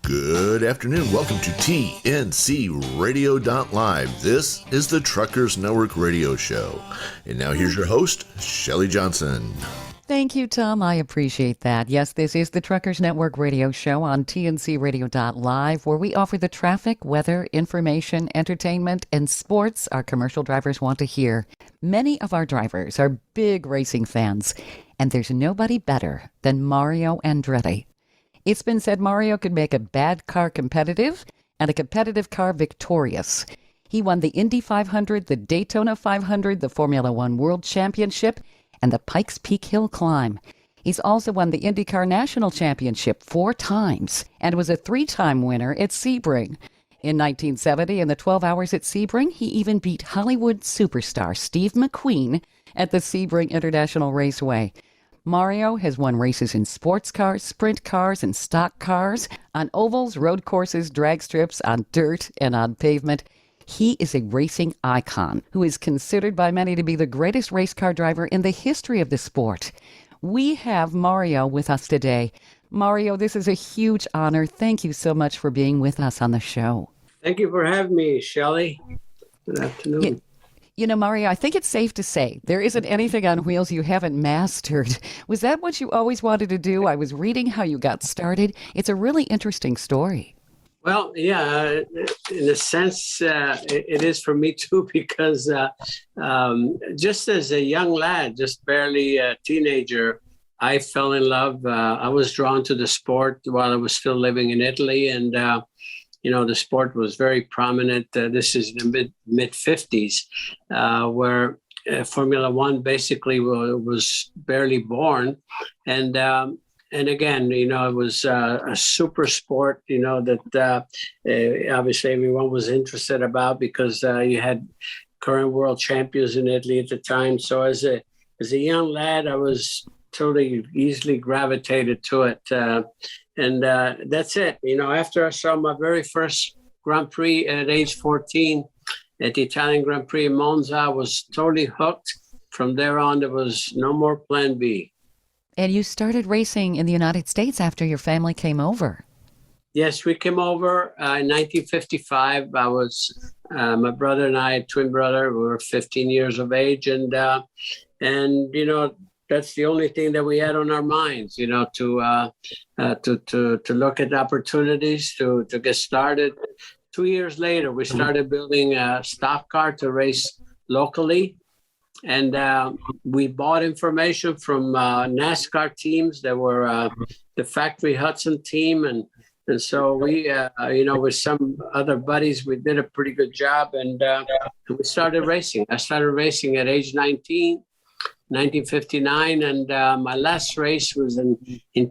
Good afternoon. Welcome to TNC Radio.live. This is the Truckers Network Radio Show. And now here's your host, Shelley Johnson. Thank you, Tom. I appreciate that. Yes, this is the Truckers Network Radio Show on TNC Radio.live, where we offer the traffic, weather, information, entertainment, and sports our commercial drivers want to hear. Many of our drivers are big racing fans, and there's nobody better than Mario Andretti. It's been said Mario could make a bad car competitive and a competitive car victorious. He won the Indy 500, the Daytona 500, the Formula One World Championship, and the Pikes Peak Hillclimb. He's also won the Indy Car National Championship 4 times and was a 3-time winner at Sebring. In 1970, in the 12 hours at Sebring, he even beat Hollywood superstar Steve McQueen at the Sebring International Raceway. Mario has won races in sports cars, sprint cars, and stock cars, on ovals, road courses, drag strips, on dirt, and on pavement. He is a racing icon who is considered by many to be the greatest race car driver in the history of the sport. We have Mario with us today. Mario, this is a huge honor. Thank you so much for being with us on the show. Thank you for having me, Shelley. Good afternoon. You know, Mario, I think it's safe to say there isn't anything on wheels you haven't mastered. Was that what you always wanted to do? I was reading how you got started. It's a really interesting story. Well, yeah, in a sense, it is for me too, because just as a young lad, just barely a teenager, I fell in love. I was drawn to the sport while I was still living in Italy, and the sport was very prominent. This is the mid 50s, where Formula One basically was barely born, and again, it was a super sport, that obviously everyone was interested about, because you had current world champions in Italy at the time. So as a young lad, I was totally easily gravitated to it. And that's it. After I saw my very first Grand Prix at age 14 at the Italian Grand Prix in Monza, I was totally hooked. From there on, there was no more plan B. And you started racing in the United States after your family came over. Yes, we came over in 1955. I was, my brother and I, twin brother, we were 15 years of age. And that's the only thing that we had on our minds, to look at opportunities to get started. 2 years later, we started building a stock car to race locally. And we bought information from NASCAR teams that were the Factory Hudson team. And so we, with some other buddies, we did a pretty good job. And we started racing. I started racing at age 1959. And my last race was in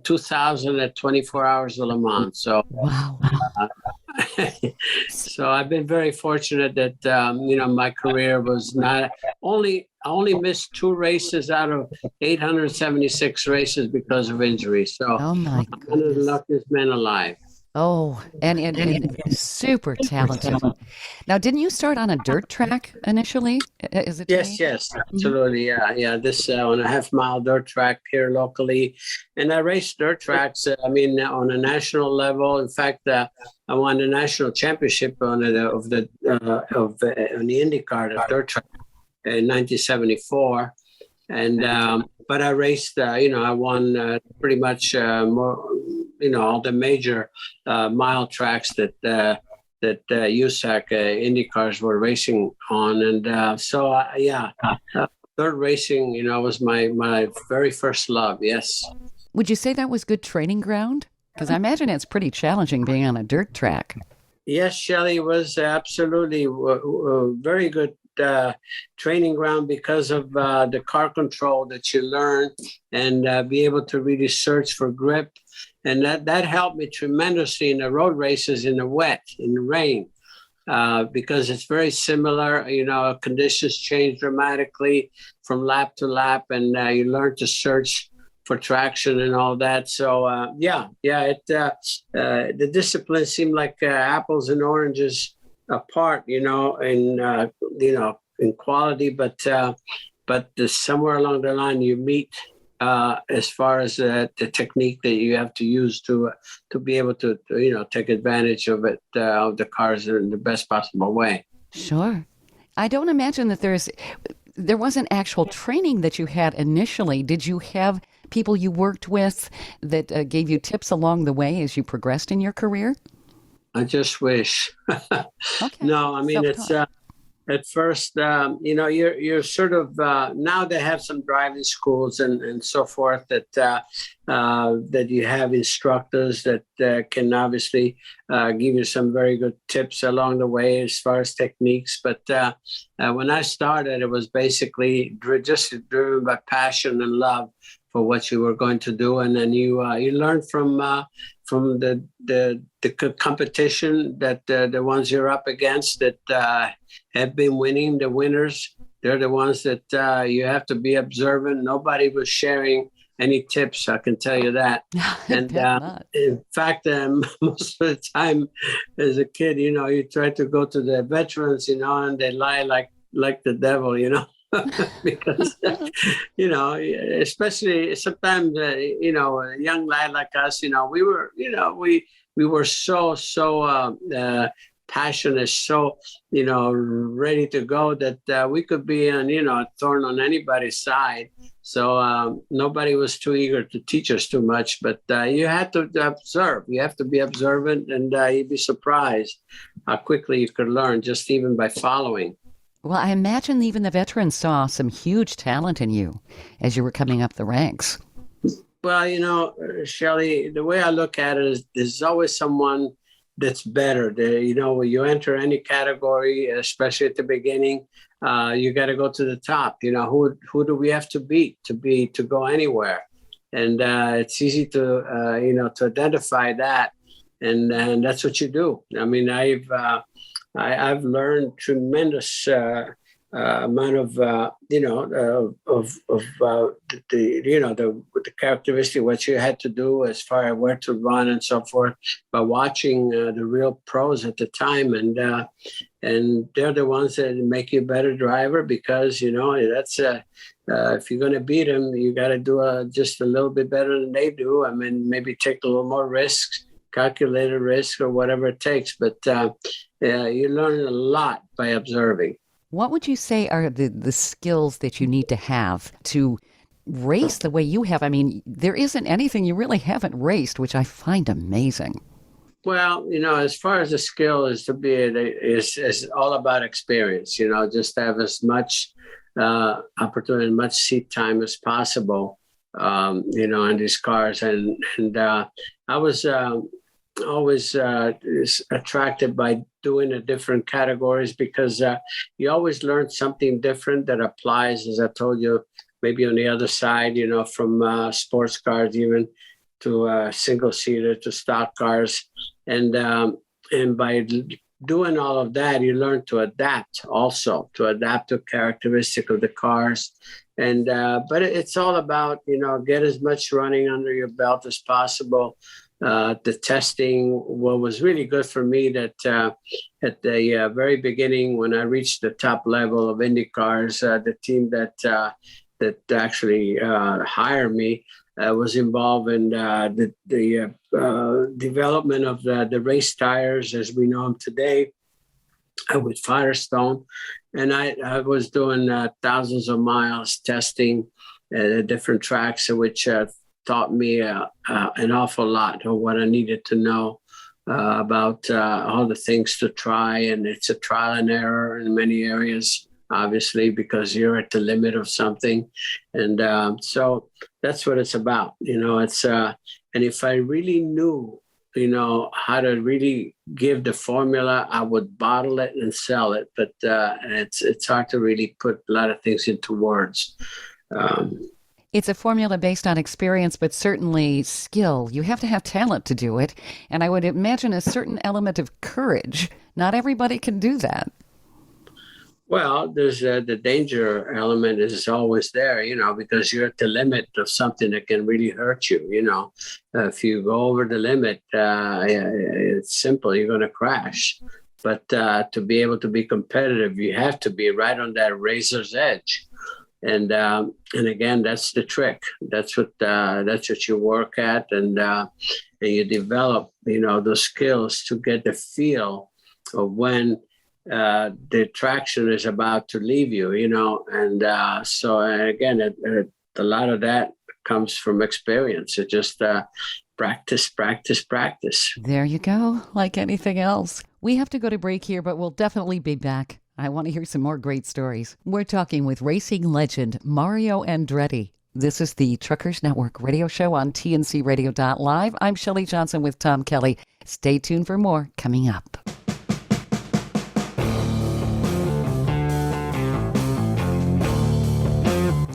2000 at 24 Hours of Le Mans. So, wow. So I've been very fortunate that, my career was not I only missed 2 races out of 876 races because of injury. So I'm one of the luckiest men alive. Oh, and super talented. Now, didn't you start on a dirt track initially? Is it? Yes, absolutely. Yeah. This on a half-mile dirt track here locally, and I raced dirt tracks. On a national level. In fact, I won the national championship on the Indy Car dirt track in 1974, and but I raced. I won pretty much more. All the major mile tracks that USAC Indy cars were racing on. And dirt racing, was my very first love. Yes. Would you say that was good training ground? Because I imagine it's pretty challenging being on a dirt track. Yes, Shelley, was absolutely very good training ground because of the car control that you learn, and be able to really search for grip. And that helped me tremendously in the road races in the wet, in the rain, because it's very similar. Conditions change dramatically from lap to lap, and you learn to search for traction and all that. So, the discipline seemed like apples and oranges apart, in quality, but somewhere along the line you meet as far as the technique that you have to use to be able to take advantage of it, of the cars in the best possible way. Sure. I don't imagine that there wasn't actual training that you had initially. Did you have people you worked with that gave you tips along the way as you progressed in your career? I just wish. Okay. No, I mean, it's Self-taught. at first, you're sort of now they have some driving schools and so forth that you have instructors that can obviously give you some very good tips along the way as far as techniques. But when I started, it was basically just driven by passion and love for what you were going to do, and then you learn from the competition that the ones you're up against that have been winning. The winners, they're the ones that you have to be observant. Nobody was sharing any tips, I can tell you that. And in fact, most of the time as a kid, you try to go to the veterans, and they lie like the devil, because, especially sometimes, a young lad like us, we were so passionate, so, ready to go that we could be a thorn on anybody's side. So nobody was too eager to teach us too much, but you had to observe. You have to be observant, and you'd be surprised how quickly you could learn just even by following. Well, I imagine even the veterans saw some huge talent in you as you were coming up the ranks. Well, Shelley, the way I look at it is there's always someone that's better. When you enter any category, especially at the beginning, you got to go to the top. Who do we have to beat to go anywhere? And it's easy to to identify that, and that's what you do. I mean, I've learned tremendous amount of the characteristic what you had to do as far as where to run and so forth by watching the real pros at the time, and they're the ones that make you a better driver because that's if you're going to beat them, you got to do just a little bit better than they do. I mean, maybe take a little more risks, calculated risk, or whatever it takes, but you learn a lot by observing. What would you say are the skills that you need to have to race the way you have? I mean, there isn't anything you really haven't raced, which I find amazing. Well, as far as the skill is to be, is all about experience, just have as much opportunity, as much seat time as possible, in these cars. And I was always attracted by doing the different categories because you always learn something different that applies, as I told you, maybe on the other side, from sports cars even to single-seater to stock cars. And by doing all of that, you learn to adapt also, to adapt to characteristic of the cars. And but it's all about, get as much running under your belt as possible. The testing, what was really good for me that at the very beginning, when I reached the top level of Indy cars, the team that actually hired me was involved in the development of the race tires as we know them today with Firestone. And I was doing thousands of miles testing at different tracks, which taught me an awful lot of what I needed to know about all the things to try. And it's a trial and error in many areas, obviously, because you're at the limit of something. And so that's what it's about. It's and if I really knew, how to really give the formula, I would bottle it and sell it. But it's hard to really put a lot of things into words. It's a formula based on experience, but certainly skill. You have to have talent to do it. And I would imagine a certain element of courage. Not everybody can do that. Well, there's the danger element is always there, because you're at the limit of something that can really hurt you. If you go over the limit, it's simple. You're going to crash. But to be able to be competitive, you have to be right on that razor's edge. And again, that's the trick. That's what you work at, and you develop, the skills to get the feel of when the traction is about to leave you, and so again, a lot of that comes from experience. It just practice, practice, practice. There you go. Like anything else. We have to go to break here, but we'll definitely be back. I want to hear some more great stories. We're talking with racing legend Mario Andretti. This is the Truckers Network radio show on TNCRadio.live. I'm Shelley Johnson with Tom Kelly. Stay tuned for more coming up.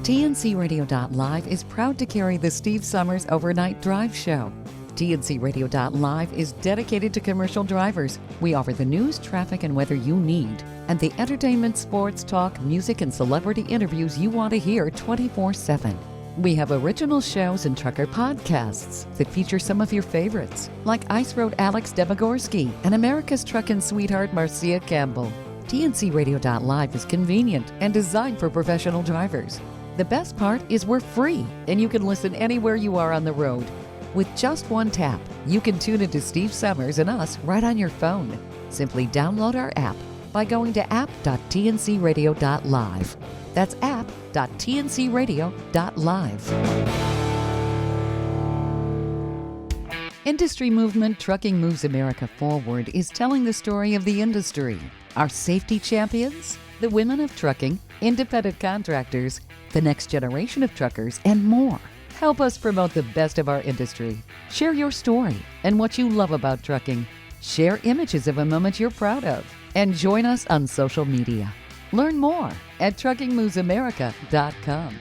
TNCRadio.live is proud to carry the Steve Summers Overnight Drive Show. TNCRadio.live is dedicated to commercial drivers. We offer the news, traffic, and weather you need, and the entertainment, sports, talk, music, and celebrity interviews you want to hear 24/7. We have original shows and trucker podcasts that feature some of your favorites, like Ice Road Alex Debogorski and America's Truckin' Sweetheart Marcia Campbell. TNCRadio.live is convenient and designed for professional drivers. The best part is we're free, and you can listen anywhere you are on the road. With just one tap, you can tune into Steve Summers and us right on your phone. Simply download our app by going to app.tncradio.live. That's app.tncradio.live. Industry movement Trucking Moves America Forward is telling the story of the industry. Our safety champions, the women of trucking, independent contractors, the next generation of truckers, and more. Help us promote the best of our industry. Share your story and what you love about trucking. Share images of a moment you're proud of. And join us on social media. Learn more at truckingmovesamerica.com.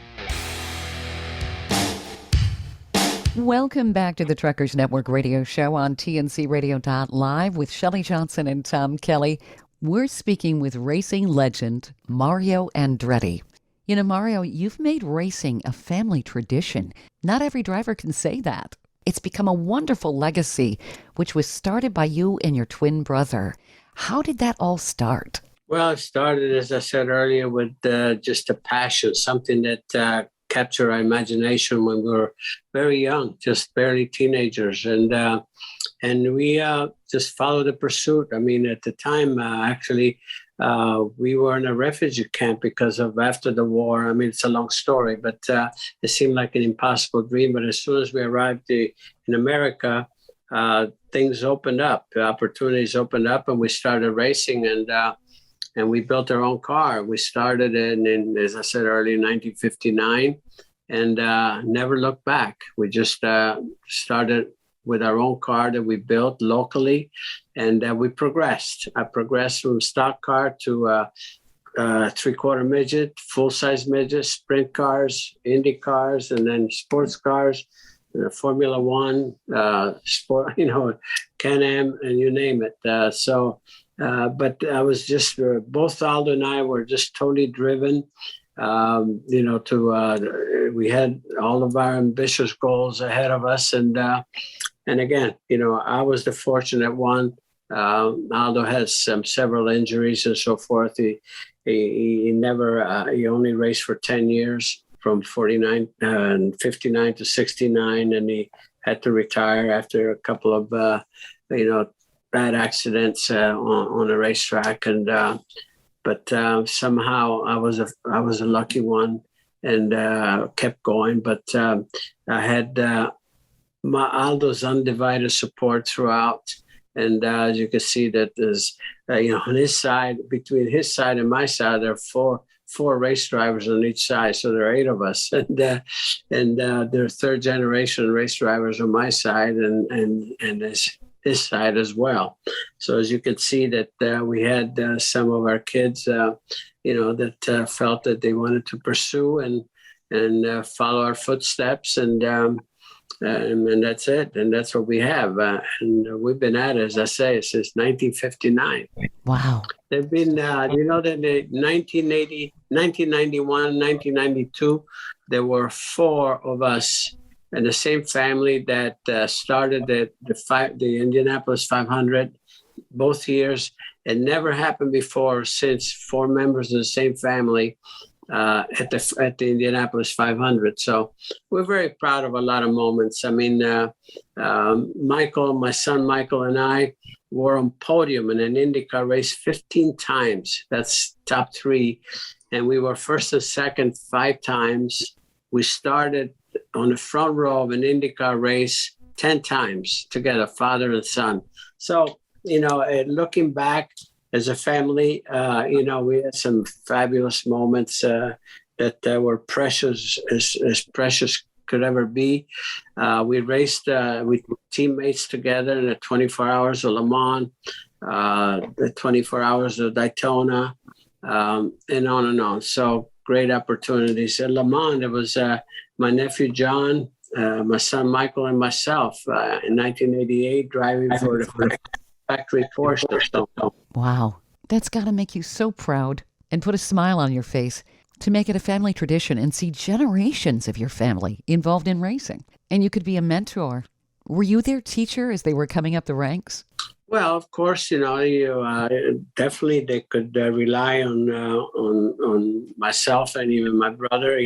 Welcome back to the Truckers Network radio show on TNCRadio.live with Shelley Johnson and Tom Kelly. We're speaking with racing legend Mario Andretti. Mario, you've made racing a family tradition. Not every driver can say that. It's become a wonderful legacy, which was started by you and your twin brother. How did that all start? Well, it started, as I said earlier, with just a passion, something that captured our imagination when we were very young, just barely teenagers. And we just followed the pursuit. I mean, at the time, we were in a refugee camp because of after the war. I mean, it's a long story, but it seemed like an impossible dream. But as soon as we arrived in America, things opened up, the opportunities opened up, and we started racing. And we built our own car. We started in as I said earlier, 1959, and never looked back. We just started with our own car that we built locally, and we progressed. I progressed from stock car to three-quarter midget, full-size midget, sprint cars, Indy cars, and then sports cars, Formula One, sport, Can-Am, and you name it. But I was just, both Aldo and I were just totally driven, we had all of our ambitious goals ahead of us. And again, I was the fortunate one. Aldo has several injuries and so forth. He only raced for 10 years from 59 and 59 to 69. And he had to retire after a couple of, bad accidents on a racetrack, but somehow I was a lucky one and kept going. But I had Aldo's undivided support throughout, and as you can see, that there's on his side, between his side and my side, there are four race drivers on each side, so there are 8 of us, and there are third generation race drivers on my side, and his side as well. So as you can see that we had some of our kids, that felt that they wanted to pursue and follow our footsteps, and that's it. And that's what we have. And we've been at it, as I say, since 1959. Wow. There've been, that in 1980, 1991, 1992, there were 4 of us and the same family that started the Indianapolis 500 both years. It never happened before since 4 members of the same family at the Indianapolis 500. So we're very proud of a lot of moments. I mean, Michael, my son Michael, and I were on podium in an IndyCar race 15 times. That's top three. And we were first and second 5 times. We started on the front row of an IndyCar race 10 times together, father and son. So, looking back as a family, we had some fabulous moments that were precious, as precious could ever be. We raced with teammates together in the 24 hours of Le Mans, the 24 hours of Daytona, and on and on. So great opportunities. At Le Mans, it was my nephew John, my son Michael, and myself in 1988 driving for the factory Porsche. So, Wow. That's got to make you so proud and put a smile on your face to make it a family tradition and see generations of your family involved in racing. And you could be a mentor. Were you their teacher as they were coming up the ranks? well, of course, definitely they could rely on myself and even my brother,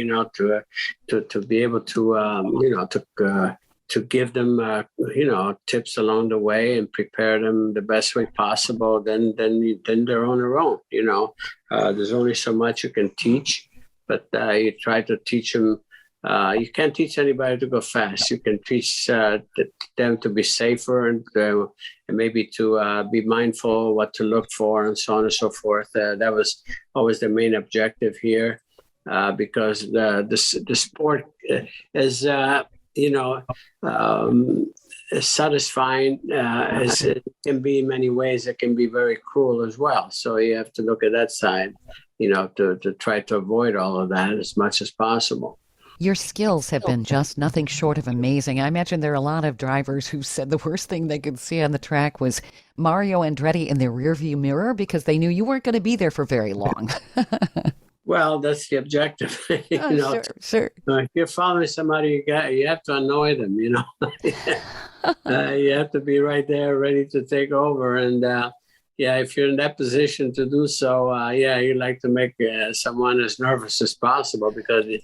to be able to give them, tips along the way and prepare them the best way possible. Then they're on their own. There's only so much you can teach, but you try to teach them. You can't teach anybody to go fast. You can teach them to be safer and maybe to be mindful of what to look for and so on and so forth. That was always the main objective here, because the sport is, as satisfying as it can be in many ways. It can be very cruel as well. So you have to look at that side, to try to avoid all of that as much as possible. Your skills have been just nothing short of amazing. I imagine there are a lot of drivers who said the worst thing they could see on the track was Mario Andretti in their rearview mirror because they knew you weren't going to be there for very long. Well, that's the objective. Sure. If you're following somebody, you have to annoy them. You have to be right there, ready to take over. And if you're in that position to do so, you like to make someone as nervous as possible because the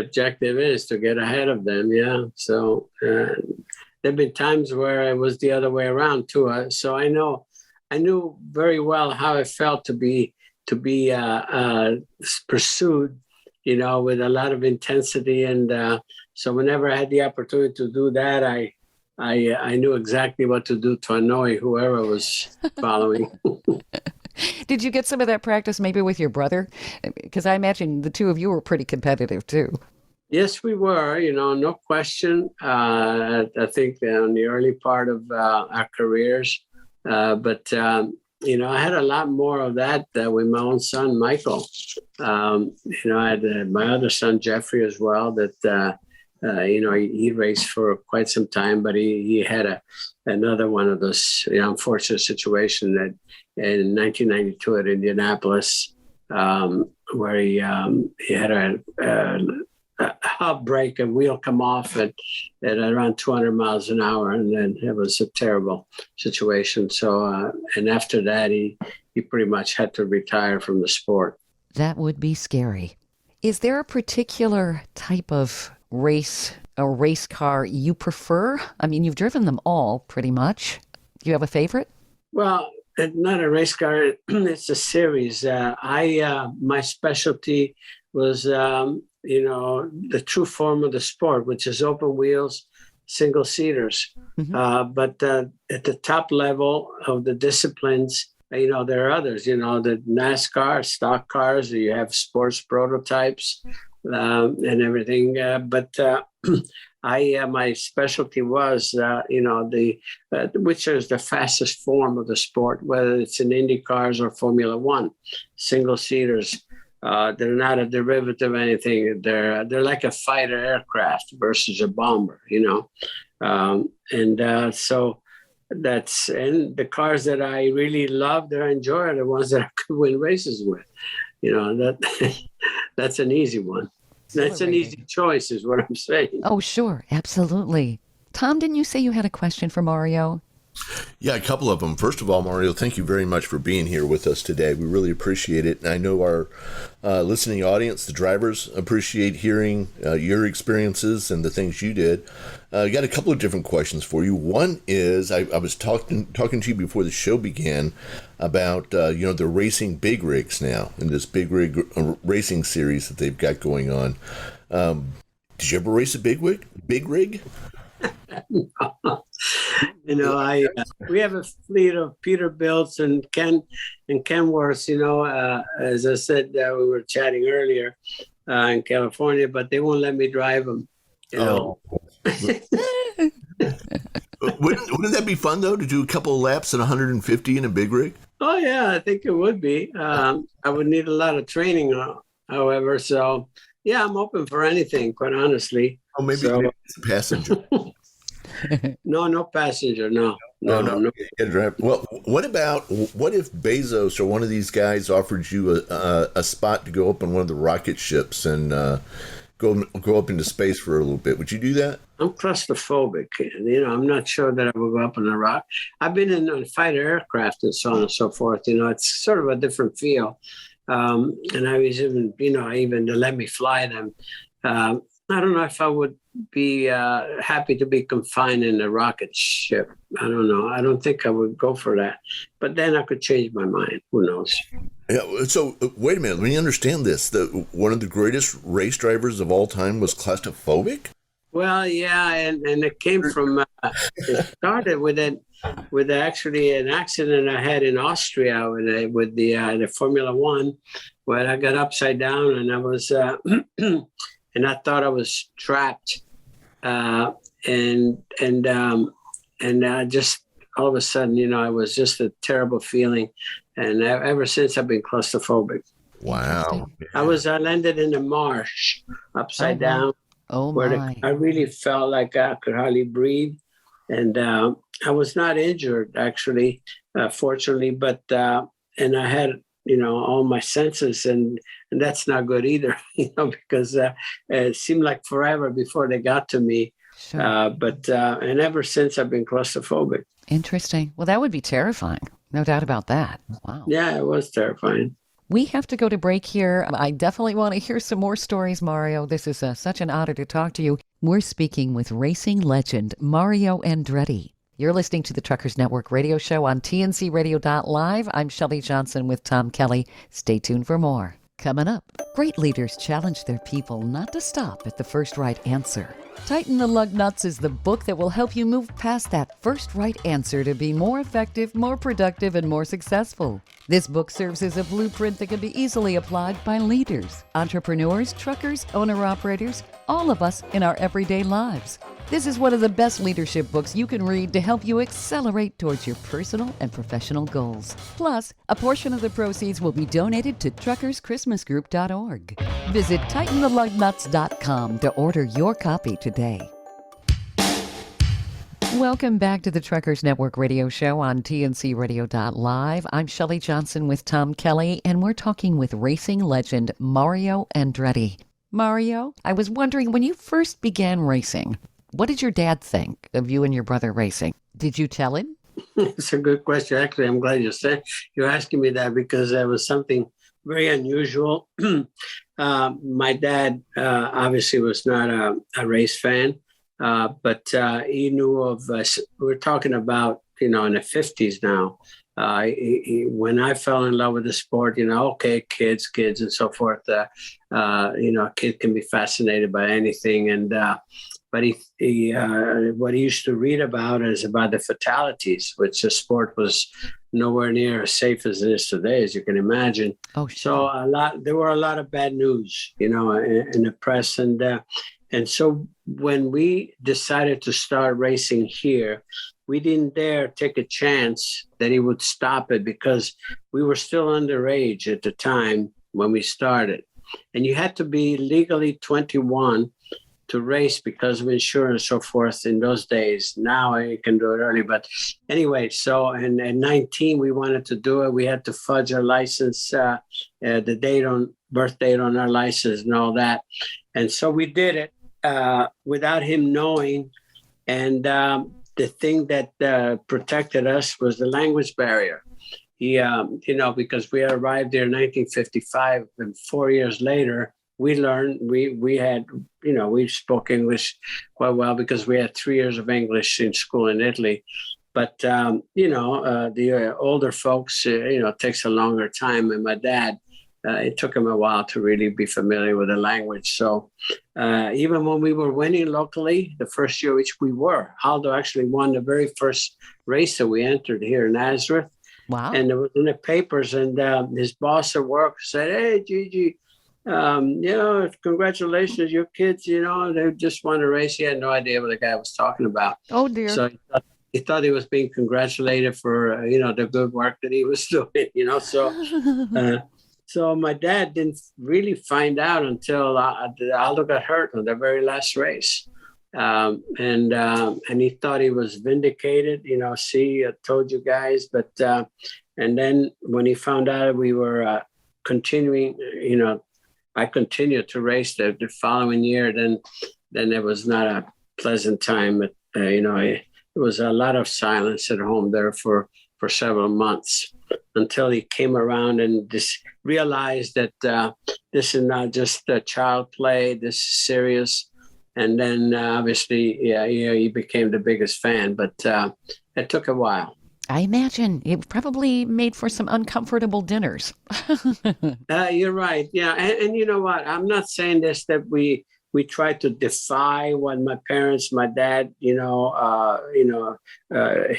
objective is to get ahead of them. Yeah. So there've been times where it was the other way around too. So I knew very well how it felt to be pursued, with a lot of intensity. And so whenever I had the opportunity to do that, I knew exactly what to do to annoy whoever was following. Did you get some of that practice maybe with your brother? Because I imagine the two of you were pretty competitive too. Yes, we were, no question. I think in the early part of our careers. But I had a lot more of that with my own son, Michael. I had my other son, Jeffrey, as well, that, he raced for quite some time, but he had another one of those unfortunate situations that in 1992 at Indianapolis, where he had a hub break, a wheel come off at around 200 miles an hour. And then it was a terrible situation. So, and after that, he pretty much had to retire from the sport. That would be scary. Is there a particular type of race or race car you prefer? I mean, you've driven them all pretty much. Do you have a favorite? Well, it's not a race car. It's a series. My specialty was, the true form of the sport, which is open wheels, single seaters. Mm-hmm. But at the top level of the disciplines, there are others, the NASCAR, stock cars, you have sports prototypes and everything. But my specialty was, which is the fastest form of the sport, whether it's in Indy cars or Formula One, single seaters. They're not a derivative of anything. They're like a fighter aircraft versus a bomber, so and the cars that I really love, that I enjoy, are the ones that I could win races with. That's an easy one. That's an easy choice, is what I'm saying. Oh, sure, absolutely. Tom, didn't you say you had a question for Mario? Yeah, a couple of them. First of all, Mario, thank you very much for being here with us today. We really appreciate it. And I know our listening audience, the drivers, appreciate hearing your experiences and the things you did. I got a couple of different questions for you. One is, I was talking to you before the show began about, they're racing big rigs now in this big rig racing series that they've got going on. Did you ever race a big rig? We have a fleet of Peterbilts and Kenworths. As I said, we were chatting earlier in California, but they won't let me drive them. Wouldn't that be fun though, to do a couple of laps at 150 in a big rig? Oh yeah, I think it would be. I would need a lot of training, however. So yeah, I'm open for anything, quite honestly. Oh, maybe it's a passenger. No passenger. No. Well, what if Bezos or one of these guys offered you a spot to go up on one of the rocket ships and go up into space for a little bit? Would you do that? I'm claustrophobic. I'm not sure that I would go up on a rock. I've been in fighter aircraft and so on and so forth. It's sort of a different feel. And I was even to let me fly them. I don't know if I would be happy to be confined in a rocket ship. I don't know. I don't think I would go for that. But then I could change my mind. Who knows? Yeah. So wait a minute. Let me understand this. One of the greatest race drivers of all time was claustrophobic? Well, yeah, and it came from. It started with actually an accident I had in Austria with the Formula One, where I got upside down and I was. And I thought I was trapped, and just all of a sudden, it was just a terrible feeling, and ever since I've been claustrophobic. Wow! I landed in the marsh, upside down. Oh my! I really felt like I could hardly breathe, and I was not injured actually, fortunately, but and I had. All my senses, and that's not good either, because it seemed like forever before they got to me. Sure. And ever since I've been claustrophobic. Interesting. Well, that would be terrifying. No doubt about that. Wow. Yeah, it was terrifying. We have to go to break here. I definitely want to hear some more stories, Mario. This is such an honor to talk to you. We're speaking with racing legend Mario Andretti. You're listening to the Truckers Network radio show on TNCRadio.live. I'm Shelley Johnson with Tom Kelly. Stay tuned for more. Coming up, great leaders challenge their people not to stop at the first right answer. Tighten the Lug Nuts is the book that will help you move past that first right answer to be more effective, more productive, and more successful. This book serves as a blueprint that can be easily applied by leaders, entrepreneurs, truckers, owner-operators, all of us in our everyday lives. This is one of the best leadership books you can read to help you accelerate towards your personal and professional goals. Plus, a portion of the proceeds will be donated to truckerschristmasgroup.org. Visit TightenTheLugNuts.com to order your copy today. Welcome back to the Truckers Network radio show on TNCRadio.live. I'm Shelley Johnson with Tom Kelly, and we're talking with racing legend Mario Andretti. Mario, I was wondering, when you first began racing, what did your dad think of you and your brother racing? Did you tell him? It's a good question. Actually, I'm glad you're asking me that, because that was something very unusual. My dad obviously was not a race fan, but he knew of, we're talking about, in the 50s now. When I fell in love with the sport, okay, kids and so forth, a kid can be fascinated by anything. But what he used to read about is about the fatalities, which the sport was nowhere near as safe as it is today, as you can imagine. Oh, sure. So there were a lot of bad news, in the press. And so when we decided to start racing here, we didn't dare take a chance that he would stop it, because we were still underage at the time when we started. And you had to be legally 21 to race because of insurance and so forth in those days. Now you can do it early. But anyway, so in 19, we wanted to do it. We had to fudge our license, the birth date on our license and all that. And so we did it without him knowing. And the thing that protected us was the language barrier. He, because we arrived there in 1955, and 4 years later, we learned, we had, we spoke English quite well because we had 3 years of English in school in Italy. But, the older folks, it takes a longer time. And my dad, it took him a while to really be familiar with the language. So even when we were winning locally, the first year, which we were, Aldo actually won the very first race that we entered here in Nazareth. Wow. And it was in the papers, and his boss at work said, "Hey, Gigi, congratulations, your kids, they just won a race." He had no idea what the guy was talking about. Oh, dear. So he thought he was being congratulated for, the good work that he was doing, So my dad didn't really find out until Aldo got hurt on the very last race. And he thought he was vindicated, see, I told you guys. But and then when he found out we were continuing, I continued to race the following year, then it was not a pleasant time. It was a lot of silence at home there for several months until he came around and just realized that this is not just a child play, this is serious. And then obviously, he became the biggest fan, but it took a while. I imagine it probably made for some uncomfortable dinners. You're right. Yeah. And you know what? I'm not saying this that we tried to defy what my parents, my dad,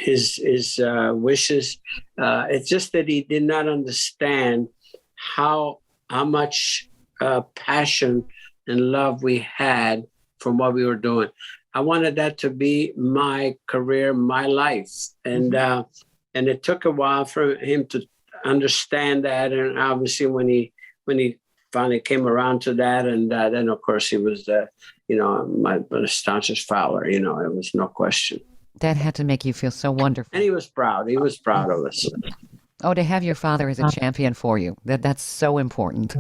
his wishes. It's just that he did not understand how much passion and love we had from what we were doing. I wanted that to be my career, my life. And and it took a while for him to understand that. And obviously when he finally came around to that, and then of course he was my staunchest follower, it was no question. That had to make you feel so wonderful. And he was proud of us. Oh, to have your father as a champion for you, that's so important.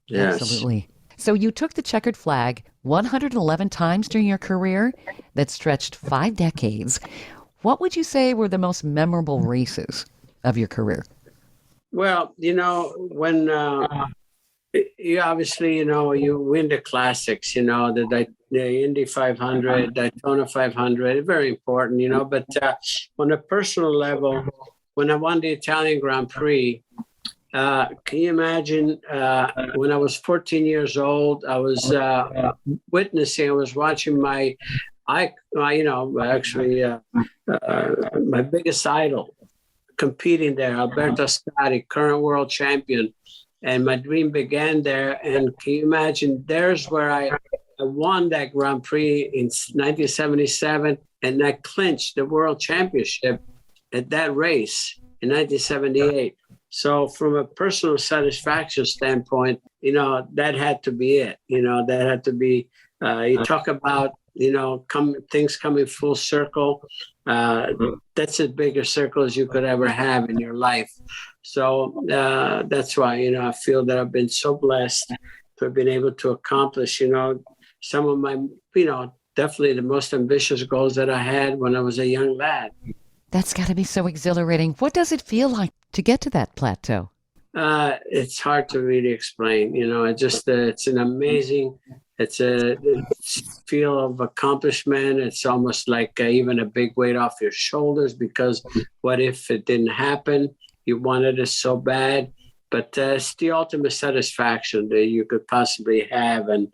Yes. Absolutely. So you took the checkered flag 111 times during your career that stretched 5 decades. What would you say were the most memorable races of your career? Well, when you obviously, you win the classics, the Indy 500, Daytona 500, very important, but on a personal level, when I won the Italian Grand Prix, can you imagine when I was 14 years old, I was watching my biggest idol competing there, Alberto Ascari, current world champion. And my dream began there. And can you imagine, there's where I won that Grand Prix in 1977, and I clinched the world championship at that race in 1978. So from a personal satisfaction standpoint, that had to be it. That had to be, you talk about, things coming full circle. That's as big a circle as you could ever have in your life. So that's why, I feel that I've been so blessed to have been able to accomplish, some of my, definitely the most ambitious goals that I had when I was a young lad. That's got to be so exhilarating. What does it feel like to get to that plateau? It's hard to really explain. It's an amazing, it's a feel of accomplishment. It's almost like even a big weight off your shoulders, because what if it didn't happen? You wanted it so bad, but it's the ultimate satisfaction that you could possibly have. And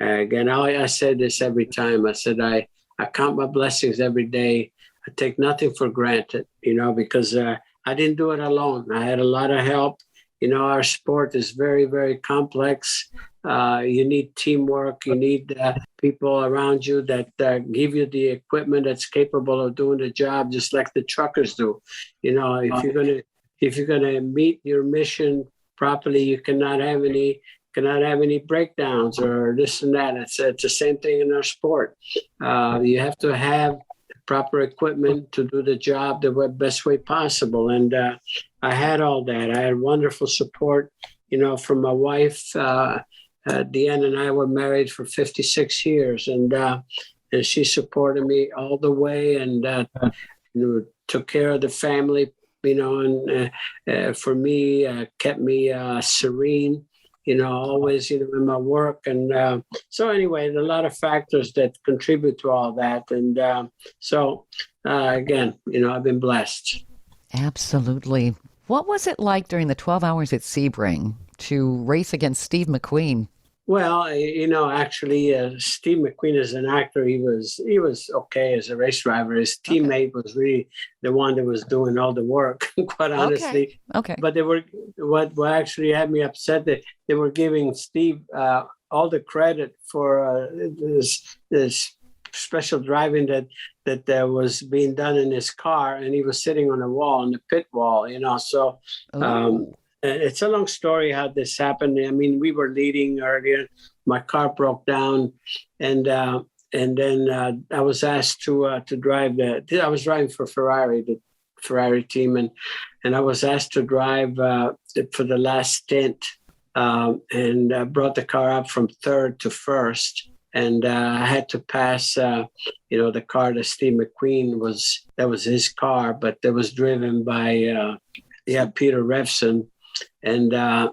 again, I said this every time. I said, I count my blessings every day. I take nothing for granted, because I didn't do it alone. I had a lot of help. Our sport is very, very complex. You need teamwork. You need people around you that give you the equipment that's capable of doing the job, just like the truckers do. If you're gonna meet your mission properly, you cannot have any breakdowns or this and that. It's the same thing in our sport. You have to have proper equipment to do the job the best way possible. And I had all that. I had wonderful support, from my wife. Deanne and I were married for 56 years. And and she supported me all the way, and took care of the family, and for me, kept me serene, always, in my work. And so anyway, there are a lot of factors that contribute to all that. And again, I've been blessed. Absolutely. What was it like during the 12 hours at Sebring to race against Steve McQueen? Well, actually, Steve McQueen as an actor, he was okay as a race driver. His teammate was really the one that was doing all the work, quite honestly. Okay. But they were what actually had me upset that they were giving Steve all the credit for this special driving that was being done in his car, and he was sitting on a wall, on the pit wall, So. It's a long story how this happened. I mean, we were leading earlier. My car broke down, and then I was asked to drive I was driving for Ferrari, the Ferrari team, and I was asked to drive for the last stint, and brought the car up from third to first. And I had to pass, the car that Steve McQueen that was his car, but that was driven by Peter Revson. And I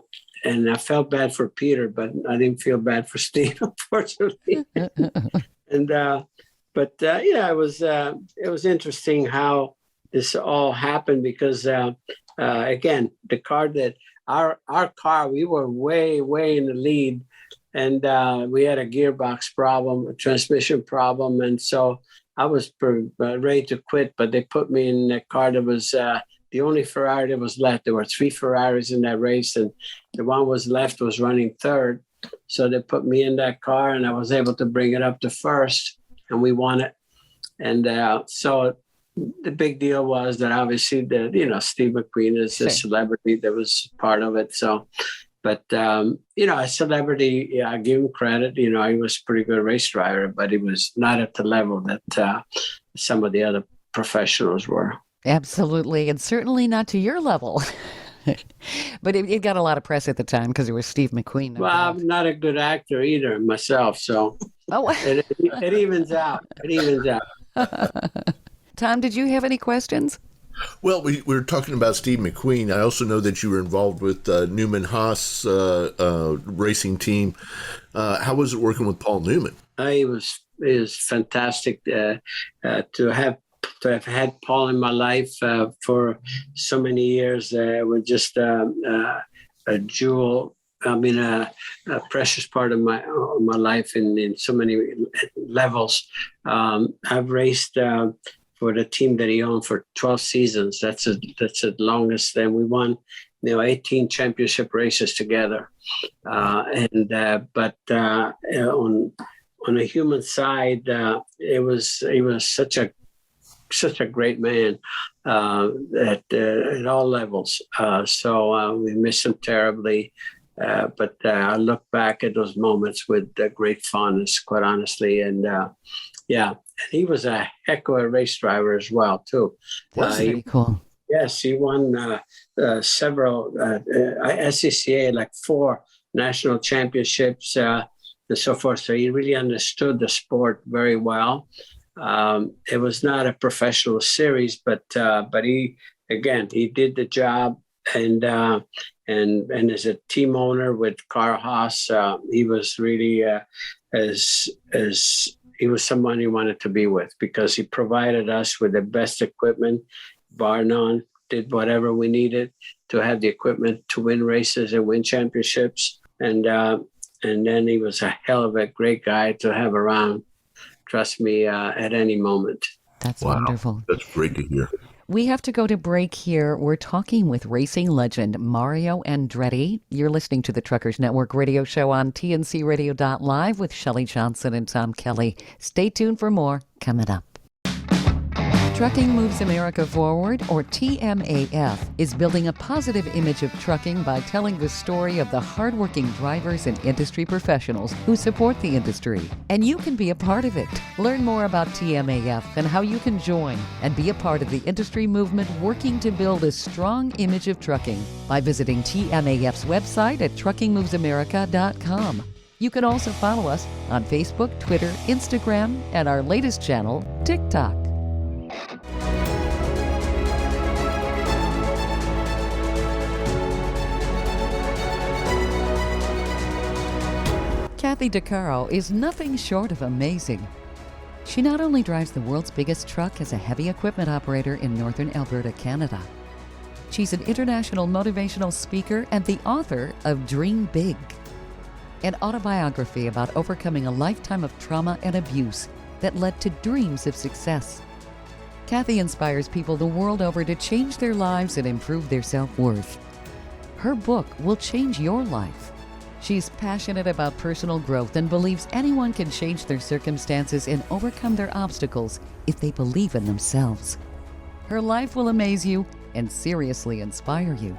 felt bad for Peter, but I didn't feel bad for Steve, unfortunately. It was interesting how this all happened because again, the car that our car, we were way in the lead, and we had a gearbox problem, a transmission problem, and so I was ready to quit, but they put me in a car that was the only Ferrari that was left. There were 3 Ferraris in that race, and the one was left was running third. So they put me in that car, and I was able to bring it up to first, and we won it. And so the big deal was that obviously Steve McQueen is a celebrity that was part of it. So, but a celebrity, I give him credit. He was a pretty good race driver, but he was not at the level that some of the other professionals were. Absolutely, and certainly not to your level. But it got a lot of press at the time because it was Steve McQueen. Well, I'm not a good actor either myself, so it evens out. It evens out. Tom, did you have any questions? Well, we were talking about Steve McQueen. I also know that you were involved with Newman Haas racing team. How was it working with Paul Newman? It was fantastic to have had Paul in my life for so many years. Was just a jewel. I mean, a precious part of my life in so many levels. I've raced for the team that he owned for 12 seasons. That's the longest. And we won, 18 championship races together. But on a human side, he was such a great man at all levels. So we miss him terribly. But I look back at those moments with great fondness, quite honestly. And he was a heck of a race driver as well, too. That's pretty cool. Yes, he won several SCCA, like 4 national championships and so forth. So he really understood the sport very well. It was not a professional series, but he did the job, and as a team owner with Carl Haas, he was really he was someone you wanted to be with because he provided us with the best equipment, bar none, did whatever we needed to have the equipment to win races and win championships, and then he was a hell of a great guy to have around. Trust me, at any moment. That's wonderful. That's great to hear. We have to go to break here. We're talking with racing legend Mario Andretti. You're listening to the Truckers Network radio show on TNCRadio.live with Shelley Johnson and Tom Kelly. Stay tuned for more coming up. Trucking Moves America Forward, or TMAF, is building a positive image of trucking by telling the story of the hardworking drivers and industry professionals who support the industry. And you can be a part of it. Learn more about TMAF and how you can join and be a part of the industry movement working to build a strong image of trucking by visiting TMAF's website at truckingmovesamerica.com. You can also follow us on Facebook, Twitter, Instagram, and our latest channel, TikTok. Kathy DeCaro is nothing short of amazing. She not only drives the world's biggest truck as a heavy equipment operator in northern Alberta, Canada. She's an international motivational speaker and the author of Dream Big, an autobiography about overcoming a lifetime of trauma and abuse that led to dreams of success. Kathy inspires people the world over to change their lives and improve their self-worth. Her book will change your life. She's passionate about personal growth and believes anyone can change their circumstances and overcome their obstacles if they believe in themselves. Her life will amaze you and seriously inspire you.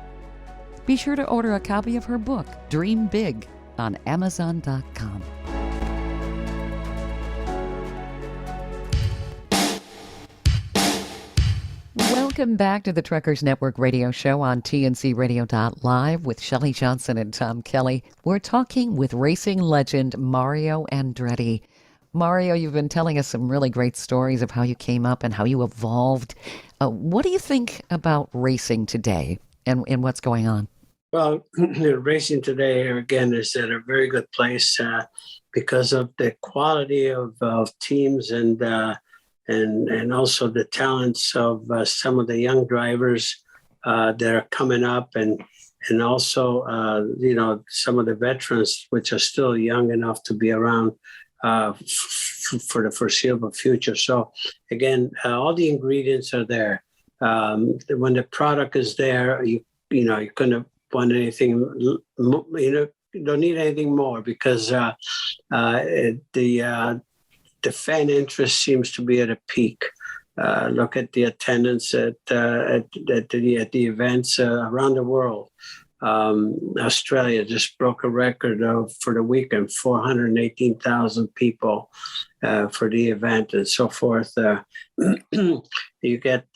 Be sure to order a copy of her book, Dream Big, on Amazon.com. Welcome back to the Truckers Network radio show on TNCRadio.live with Shelley Johnson and Tom Kelly. We're talking with racing legend Mario Andretti. Mario, you've been telling us some really great stories of how you came up and how you evolved. What do you think about racing today and what's going on? Well, racing today, again, is at a very good place because of the quality of teams and also the talents of some of the young drivers that are coming up, and also some of the veterans, which are still young enough to be around for the foreseeable future. So again, all the ingredients are there. When the product is there, you couldn't want anything. You don't need anything more because the fan interest seems to be at a peak. Look at the attendance at the events around the world. Australia just broke a record for the weekend, 418,000 people for the event and so forth. You get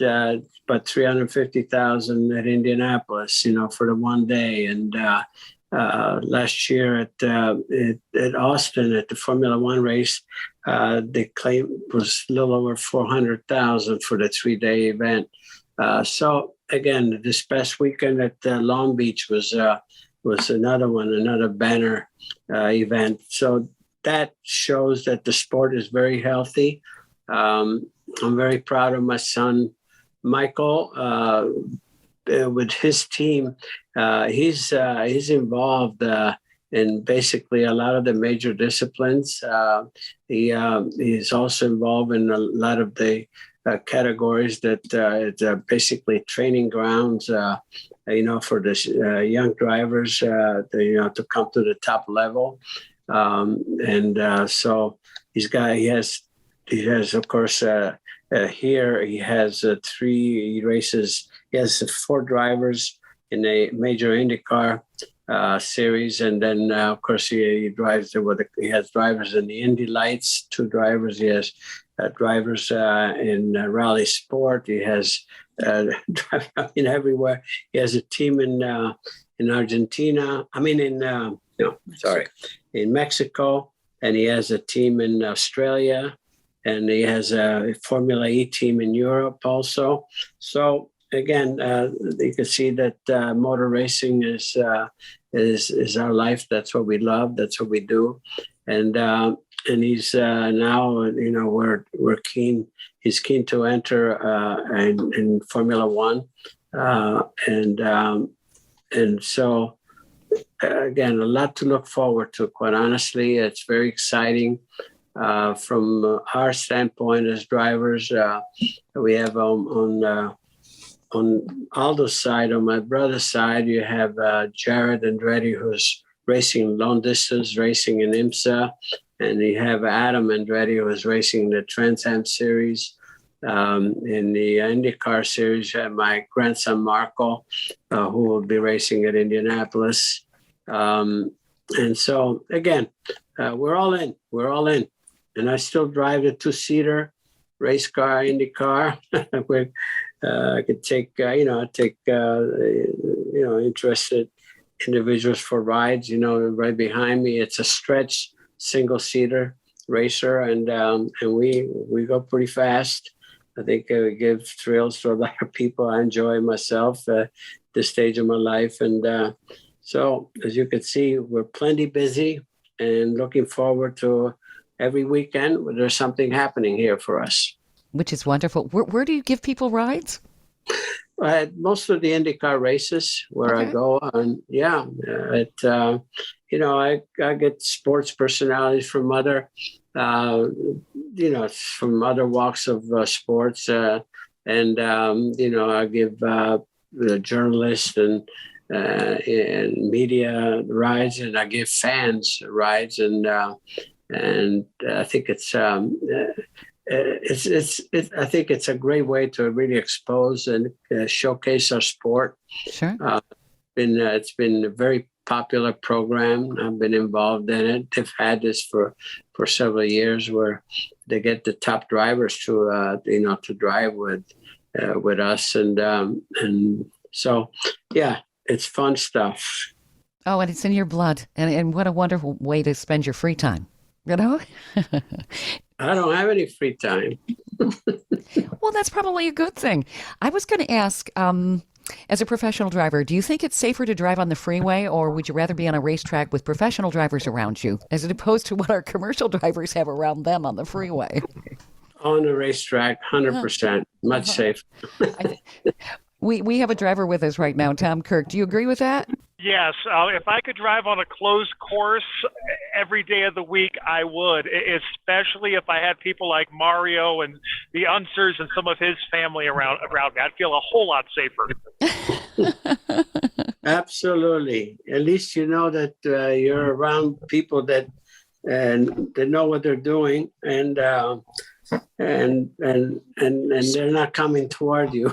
about 350,000 at Indianapolis, for the one day. And last year at Austin at the Formula One race, the claim was a little over 400,000 for the 3-day event. So again, this past weekend at Long Beach was another banner event. So that shows that the sport is very healthy. I'm very proud of my son, Michael, with his team. He's involved in basically a lot of the major disciplines. He's also involved in a lot of the categories that it's basically training grounds, for the young drivers, to come to the top level. So he has of course here he has 3 races. He has 4 drivers in a major Indy Car series, and then of course he has drivers in the Indy Lights, 2 drivers. He has drivers in Rally Sport. He has everywhere. He has a team in Argentina. In Mexico, and he has a team in Australia, and he has a Formula E team in Europe also. So again, you can see that motor racing is our life. That's what we love. That's what we do, and he's now, we're keen. He's keen to enter in Formula One, and so again, a lot to look forward to. Quite honestly, it's very exciting. From our standpoint as drivers, we have on Aldo's side, on my brother's side, you have Jared Andretti, who's racing long distance, racing in IMSA, and you have Adam Andretti, who is racing the Trans Am Series. In the Indy Car Series, you have my grandson Marco, who will be racing at Indianapolis. And so again, we're all in. And I still drive the 2-seater race car, Indy car. I could take, interested individuals for rides. Right behind me, it's a stretch single-seater racer, and we go pretty fast. I think we give thrills to a lot of people. I enjoy myself at this stage of my life. And so, as you can see, we're plenty busy and looking forward to every weekend where there's something happening here for us. Which is wonderful. Where do you give people rides? At most of the Indy Car races where Okay. I go, and I get sports personalities from other walks of sports, and I give the journalists and media rides, and I give fans rides, and I think I think it's a great way to really expose and showcase our sport. Sure. It's been a very popular program. I've been involved in it. They've had this for several years, where they get the top drivers to drive with us, and so it's fun stuff. Oh, and it's in your blood, and what a wonderful way to spend your free time. I don't have any free time. Well, that's probably a good thing. I was going to ask, as a professional driver, do you think it's safer to drive on the freeway, or would you rather be on a racetrack with professional drivers around you, as opposed to what our commercial drivers have around them on the freeway? On the racetrack, 100%, much safer. We have a driver with us right now, Tom Kirk. Do you agree with that? Yes. If I could drive on a closed course every day of the week, I would, especially if I had people like Mario and the Unsers and some of his family around me. I'd feel a whole lot safer. Absolutely. At least you know that you're around people that they know what they're doing, and they're not coming toward you.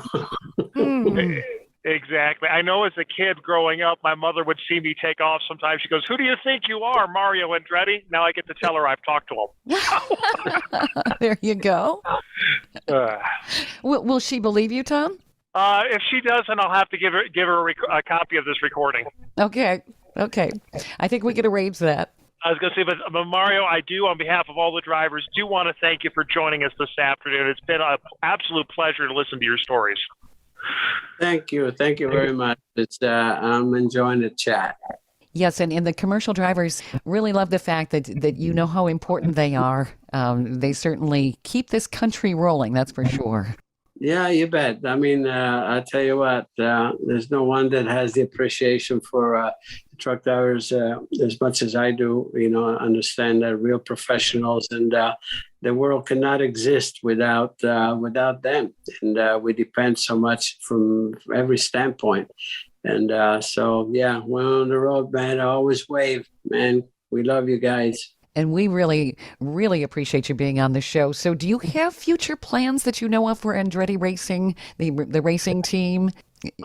Exactly. I know as a kid growing up, my mother would see me take off sometimes. She goes, "Who do you think you are, Mario Andretti?" Now I get to tell her I've talked to him. There you go. Will she believe you, Tom? If she doesn't, I'll have to give her a copy of this recording. Okay. I think we could arrange that. I was going to say, but Mario, I do, on behalf of all the drivers, do want to thank you for joining us this afternoon. It's been an absolute pleasure to listen to your stories. Thank you very much. I'm enjoying the chat. Yes, and the commercial drivers really love the fact that you know how important they are. They certainly keep this country rolling, that's for sure. Yeah, you bet. I mean, I tell you what, there's no one that has the appreciation for truck drivers as much as I do. I understand they're real professionals, and the world cannot exist without them. And we depend so much from every standpoint. And so, we're on the road, man. I always wave, man. We love you guys. And we really, really appreciate you being on the show. So do you have future plans that you know of for Andretti Racing, the racing team?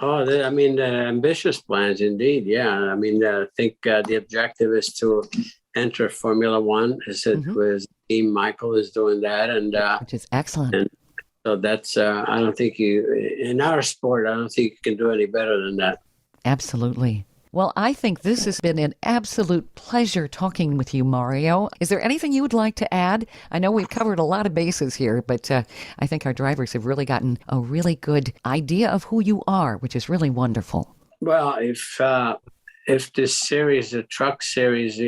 Oh, ambitious plans indeed. Yeah. I mean, I think the objective is to enter Formula One. As it was, Team Michael is doing that. And which is excellent. And so that's, I don't think in our sport, I don't think you can do any better than that. Absolutely. Well, I think this has been an absolute pleasure talking with you, Mario. Is there anything you would like to add? I know we've covered a lot of bases here, but I think our drivers have really gotten a really good idea of who you are, which is really wonderful. Well, if this series, the truck series,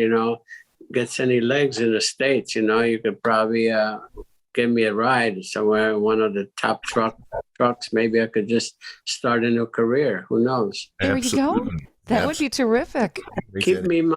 gets any legs in the States, you could probably give me a ride somewhere in one of the top trucks. Maybe I could just start a new career. Who knows? There you go. That would be terrific. Keep me in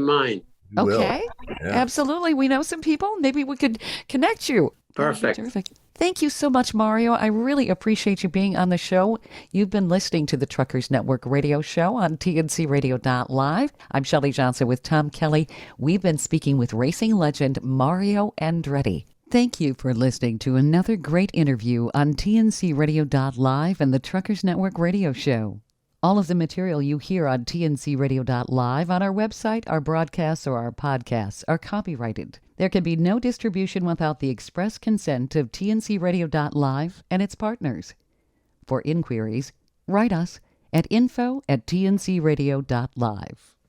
mind. Okay. Yeah. Absolutely. We know some people. Maybe we could connect you. Perfect. Terrific. Thank you so much, Mario. I really appreciate you being on the show. You've been listening to the Truckers Network radio show on TNCRadio.live. I'm Shelley Johnson with Tom Kelly. We've been speaking with racing legend Mario Andretti. Thank you for listening to another great interview on TNCRadio.live and the Truckers Network radio show. All of the material you hear on TNCRadio.live, on our website, our broadcasts, or our podcasts are copyrighted. There can be no distribution without the express consent of TNCRadio.live and its partners. For inquiries, write us at info@tncradio.live.